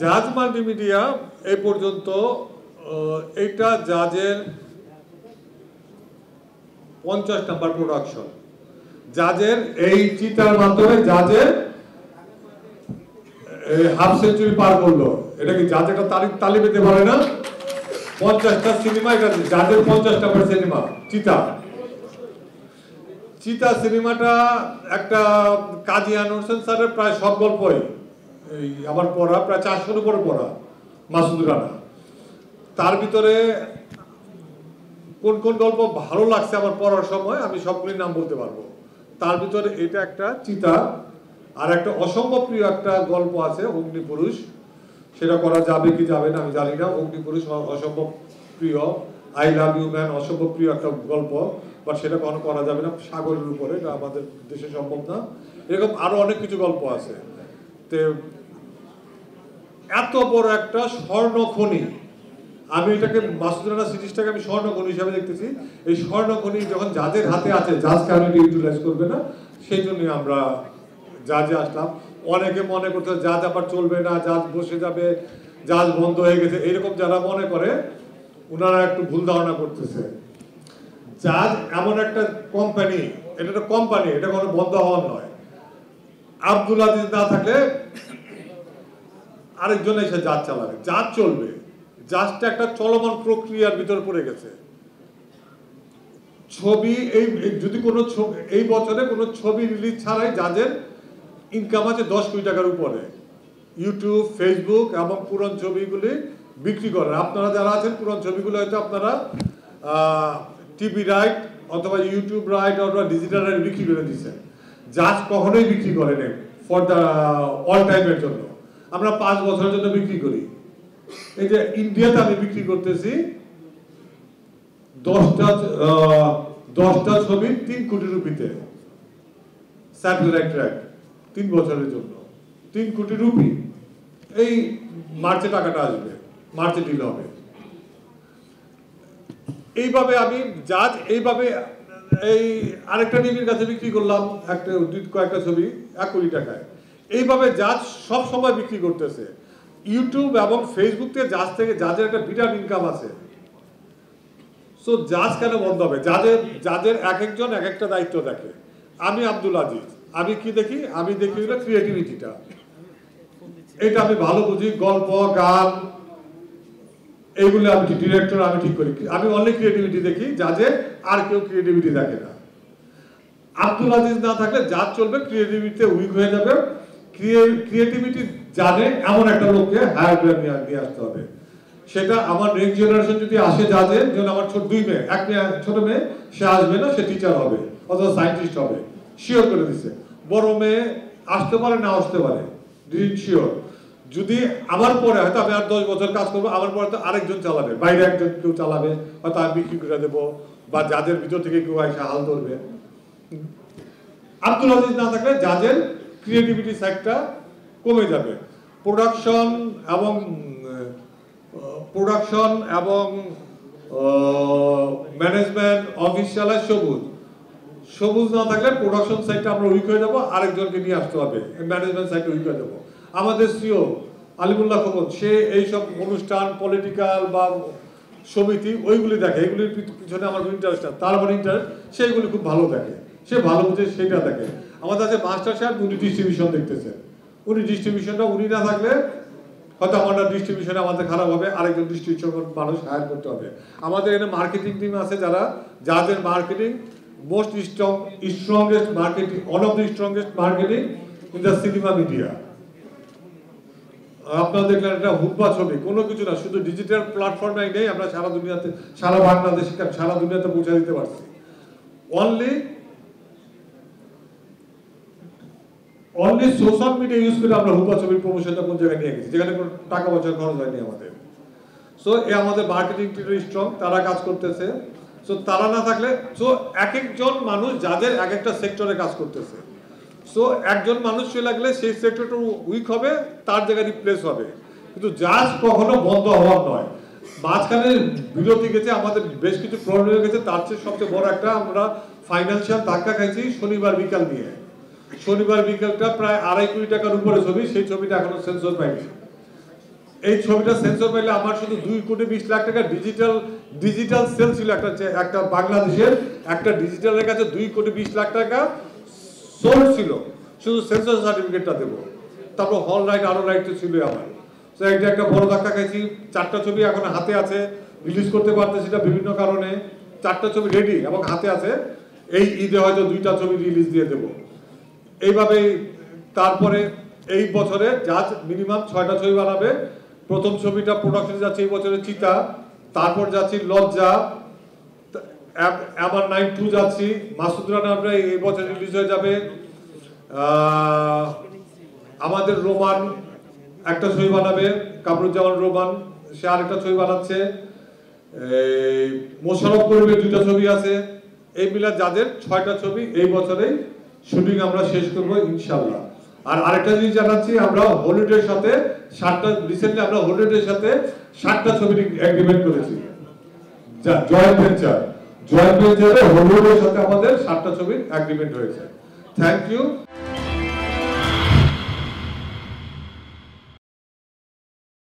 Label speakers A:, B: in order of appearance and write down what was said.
A: জাজ মাল্টিমিডিয়া এই পর্যন্ত এটা জাজের 50 নাম্বার প্রোডাকশন। জাজের এই চিত্রার মাধ্যমে জাজের হাফ সেঞ্চুরি পার করলো। এটা কি জাজ একটা তালি পেতে পারে না? 50টা সিনেমা, এটা জাজের 50 নাম্বার সিনেমা চিতা। চিতা সিনেমাটা একটা কাজী আনোয়ার হোসেন স্যারের প্রায় সব গল্পই এই আমার পড়া, প্রায় 400-এর উপরে পড়া মাসুদ রানা। তার ভিতরে কোন কোন গল্প ভালো লাগছে আমার পড়ার সময় আমি সবগুলির নাম বলতে পারবো। তার ভিতরে এটা একটা চিতা, আর একটা অসম্ভব প্রিয় একটা গল্প আছে অগ্নিপুরুষ। সেটা করা যাবে কি যাবে না আমি জানি না। অগ্নিপুরুষ অসম্ভব প্রিয়, আই লাভ ইউ ম্যান অসম্ভব প্রিয় একটা গল্প, বাট সেটা কখনো করা যাবে না সাগরের উপরে, এটা আমাদের দেশে সম্ভব না। এরকম আরো অনেক কিছু গল্প আছে। তো এত বড় একটা স্বর্ণখনি, আমি এটাকে মাসুদ রানা সিরিজটাকে আমি স্বর্ণখনি হিসাবে দেখতেছি। এই স্বর্ণখনি যখন জাজের হাতে আছে, জাজ কেন ইউটিলাইজ করবে না? সেই জন্যই আমরা জাজে আসলাম। অনেকে মনে করতে জাজ আবার চলবে না, জাজ বসে যাবে, জাজ বন্ধ হয়ে গেছে, এরকম যারা মনে করে ওনারা একটু ভুল ধারণা করতেছে। জাজ এমন একটা কোম্পানি, এটা একটা কোম্পানি, এটা কোনো বন্ধ হওয়ার নয়। আব্দুল আজিজ না থাকলে আরেকজন এসে জাজ চালাবে, জাজ চলবে। জাজটা একটা চলমান প্রক্রিয়ার ভিতর পড়ে গেছে। ছবি এই যদি কোনো এই বছরে কোনো ছবি রিলিজ ছাড়াই জাজের ইনকাম আছে 10 কোটি টাকার উপরে। ইউটিউব, ফেসবুক এবং পুরনো ছবিগুলি বিক্রি করেন। আপনারা যারা আছেন পুরনো ছবিগুলো হয়তো আপনারা টিভি রাইট অথবা ইউটিউব রাইট অথবা ডিজিটাল রাইট বিক্রি করে দিচ্ছেন। জাজ কখনোই বিক্রি করেন ফর দ্য অল টাইমের জন্য। আমরা 5 বছরের জন্য বিক্রি করি। এই যে ইন্ডিয়াতে আমি বিক্রি করতেছি 10টা ছবি 3 কোটি রুপিতে, স্যাটেলাইট ট্র্যাক 3 বছরের জন্য 3 কোটি রুপি। এই মার্চে টাকাটা আসবে, মার্চে ডিল হবে। এইভাবে আমি জাজ এইভাবে এই আরেকটা টিভির কাছে বিক্রি করলাম কয়েকটা ছবি 1 কোটি টাকায়। এইভাবে জাজ সব সময় বিক্রি করতেছে। ইউটিউব এবং ফেসবুক থেকে জাজের একটা বিরাট ইনকাম আছে। সো জাজ কেন বন্ধ হবে? জাজের এক একজন এক একটা দায়িত্ব দেখে। আমি আব্দুল আজিজ, আমি কি দেখি? আমি দেখি হলো ক্রিয়েটিভিটিটা। এটা আমি ভালো বুঝি। গল্প, গান, এইগুলো আমি ডিরেক্টর আমি ঠিক করি। আমি অনলি ক্রিয়েটিভিটি দেখি, জাজে আর কেউ ক্রিয়েটিভিটি দেখে না। আব্দুল আজিজ না থাকলে জাজ চলবে, ক্রিয়েটিভিটিতে উইক হয়ে যাবে। ক্রিয়েটিভিটি জানে এমন একটা লোককে হায়ার করে নিয়ে আসতে হবে। সেটা আমার নেক্সট জেনারেশন যদি আসে জাজে, যেমন আমার দুই মেয়ে, এক মেয়ে ছোট মেয়ে, সে আসবে না, সে টিচার হবে অথবা সায়েন্টিস্ট হবে, শিওর করে দিচ্ছে। বড় মেয়ে আসতে পারে না আসতে পারে, শিওর। যদি আমার পরে হয়তো আমি আর 10 বছর কাজ করবো, আমার পরে তো আরেকজন চালাবে, বাইরে একজন কেউ চালাবে, হয়তো আমি বিক্রি করে দেবো বা জাজের ভিতর থেকে কেউ এসে হাল ধরবে। আব্দুল আজিজ না থাকলে জাজের ক্রিয়েটিভিটি সাইডটা কমে যাবে। প্রোডাকশন এবং ম্যানেজমেন্ট অফিসিয়াল সবুজ না থাকলে প্রোডাকশন সাইডটা আমরা উইক হয়ে যাবো, আরেকজনকে নিয়ে আসতে হবে, ম্যানেজমেন্ট সাইডটা উইক হয়ে যাবো। আমাদের সিও আলিমুল্লাহ খোকন, সে এইসব অনুষ্ঠান, পলিটিক্যাল বা সমিতি ওইগুলি দেখে, এগুলির পিছনে আমার ইন্টারেস্ট আছে, তার মানে ইন্টারেস্ট, সেইগুলি খুব ভালো দেখে, সে ভালো বুঝে সেটা দেখে। আমাদের আছে মাস্টার সাহেব, উনি ডিস্ট্রিবিউশন দেখতেছেন। উনি ডিস্ট্রিবিউশনটা উনি না থাকলে হয়তো আমাদের ডিস্ট্রিবিউশনে আমাদের খারাপ হবে, আরেকজন ডিস্ট্রিবিউশন মানুষ হায়ার করতে হবে। আমাদের এখানে মার্কেটিং টিম আছে যারা, যাদের marketing strongest marketing, one of the strongest marketing in the cinema media. আপনারা দেখলেন একটা হুব্বা ছবি, কোনো কিছু না, শুধু ডিজিটাল প্ল্যাটফর্মে নেই, আমরা সারা দুনিয়াতে, সারা বাংলাদেশে, সারা দুনিয়াতে পৌঁছে দিতে পারছি। অনলি সোশ্যাল মিডিয়া ইউজ করে আমরা হুব্বা ছবির প্রমোশনটা কোন জায়গায় নিয়ে গেছি, যেখানে কোনো টাকা পয়সা খরচ হয়নি আমাদের। সো এ আমাদের মার্কেটিং টিম স্ট্রং, তারা কাজ করতেছে। সো তারা না থাকলে, সো এক একজন মানুষ যাদের এক একটা সেক্টরে কাজ করতেছে। সো একজন মানুষ চলে লাগলে সেই সেক্টরটা উইক হবে, তার জায়গায় রিপ্লেস হবে। কিন্তু জাজ কখনো বন্ধ হওয়ার নয়। মাঝখানে বিরতি গেছে, আমাদের বেশ কিছু প্রবলেম গেছে, তার চেয়ে সবচেয়ে বড় একটা আমরা ফাইন্যান্সিয়াল ধাক্কা খাইছি শনিবার বিকাল নিয়ে। শনিবার বিকালটা প্রায় 2.5 কোটি টাকার উপরে ছবি, সেই ছবিটা এখনো সেন্সর পাইনি। এই ছবিটা সেন্সর পেলে আমার শুধু 2,20,00,000 টাকা ডিজিটাল সেল ছিল একটা বাংলাদেশের একটা ডিজিটালের কাছে 2,20,00,000 টাকা সোল্ড ছিল, শুধু সেন্সর সার্টিফিকেটটা দেবো। তারপর হল রাইট আরো রাইট তো ছিল আমার। তো এটা একটা বড় ধাক্কা খাইছি। 4টা ছবি এখন হাতে আছে, রিলিজ করতে পারতেছি না বিভিন্ন কারণে। 4টা ছবি রেডি এবং হাতে আছে, এই ঈদে হয়তো 2টা ছবি রিলিজ দিয়ে দেবো। এইভাবেই তারপরে এই বছরে জাজ মিনিমাম 6টা ছবি বানাবে। প্রথম ছবিটা প্রোডাকশনে যাচ্ছে এই বছরে চিতা, তারপর যাচ্ছি লজ্জা, আমার 9-2 যাচ্ছি, মাসুদ রানা আমরা এই বছর রিলিজ হয়ে যাবে। আমাদের রোমান একটা ছবি বানাবে, কামরুজ্জামান রোমান, সে আরেকটা ছবি বানাচ্ছে। মোশাররফ করিমের 2টা ছবি আছে। এই মিলা যাদের 6টা ছবি এই বছরেই শুটিং আমরা শেষ করবো ইনশাল্লাহ। আর আরেকটা জিনিস জানাচ্ছি, আমরা হলিউডের সাথে 7টা রিসেন্টলি আমরা হলিউডের সাথে 7টা ছবির এগ্রিমেন্ট করেছি। জয়েন্ট ভেঞ্চারে হলিউডের সাথে আমাদের 7টা ছবির এগ্রিমেন্ট হয়েছে। Thank you.